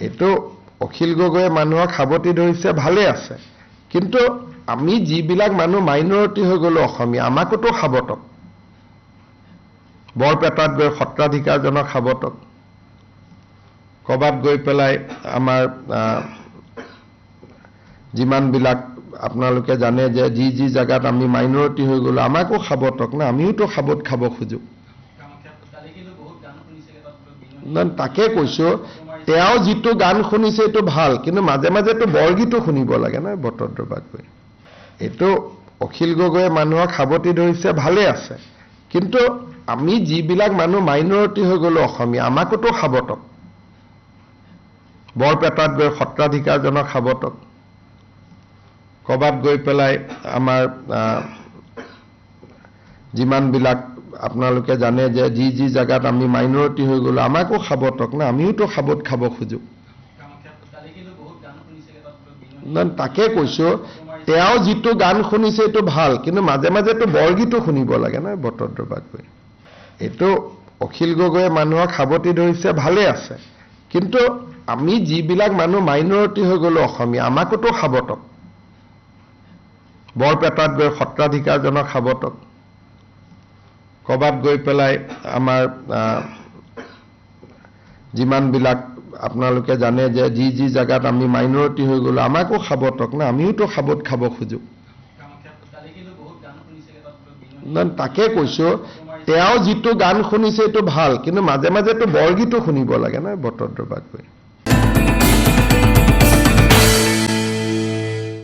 এইটো অখিল গগৈয়ে মানুহক সাৱটি ধৰিছে ভালে আছে কিন্তু আমি যিবিলাক মানুহ মাইনৰিটি হৈ গলো অসমীয়া আমাকোতো সাৱটক বৰপেটাত গৈ সত্ৰাধিকাৰজনক সাৱটক কবাত গৈ পেলাই আমাৰ যিমানবিলাক আপোনালোকে জানে যে যি জায়গাত আমি মাইনৰিটি হৈ গলো আমাকো সাৱটক না আমিওতো সাৱট খাব খোজো তাকে কৈছো তেওঁ যিটো গান শুনিছে এইটো ভাল কিন্তু মাজে মাজেতো বৰগীতো শুনিব লাগে না বটদ্ৰৱাত গৈ এইটো অখিল গগৈয়ে মানুহক সাৱটি ধৰিছে ভালে আছে কিন্তু আমি যিবিলাক মানুহ মাইনৰিটি হৈ গলো অসমীয়া আমাকোতো সাৱটক বৰপেটাত গৈ সত্ৰাধিকাৰজনক সাৱটক কবাত গৈ পেলাই আমাৰ যিমানবিলাক আপোনালোকে জানে যে যি জায়গাত আমি মাইনৰিটি হৈ গলো আমাকো সাৱটক না আমিওতো সাৱট খাব খোজো তাকে কৈছো তেওঁ যিটো গান শুনিছে এইটো ভাল কিন্তু মাজে মাজেতো বৰগীতো শুনিব লাগে না বটদ্ৰৱাত গৈ এইটো অখিল গগৈয়ে মানুহক সাৱটি ধৰিছে ভালে আছে কিন্তু আমি যিবিলাক মানুহ মাইনৰিটি হৈ গলো অসমীয়া আমাকোতো সাৱটক বৰপেটাত গৈ সত্ৰাধিকাৰজনক সাৱটক কবাত গৈ পেলাই আমাৰ যিমানবিলাক আপোনালোকে জানে যে যি জায়গাত আমি মাইনৰিটি হৈ গলো আমাকো সাৱটক না আমিওতো সাৱট খাব খোজো তাকে কৈছো তেওঁ যিটো গান শুনিছে এইটো ভাল কিন্তু মাজে মাজেতো বৰগীতো শুনিব লাগে না বটদ্ৰৱাত গৈ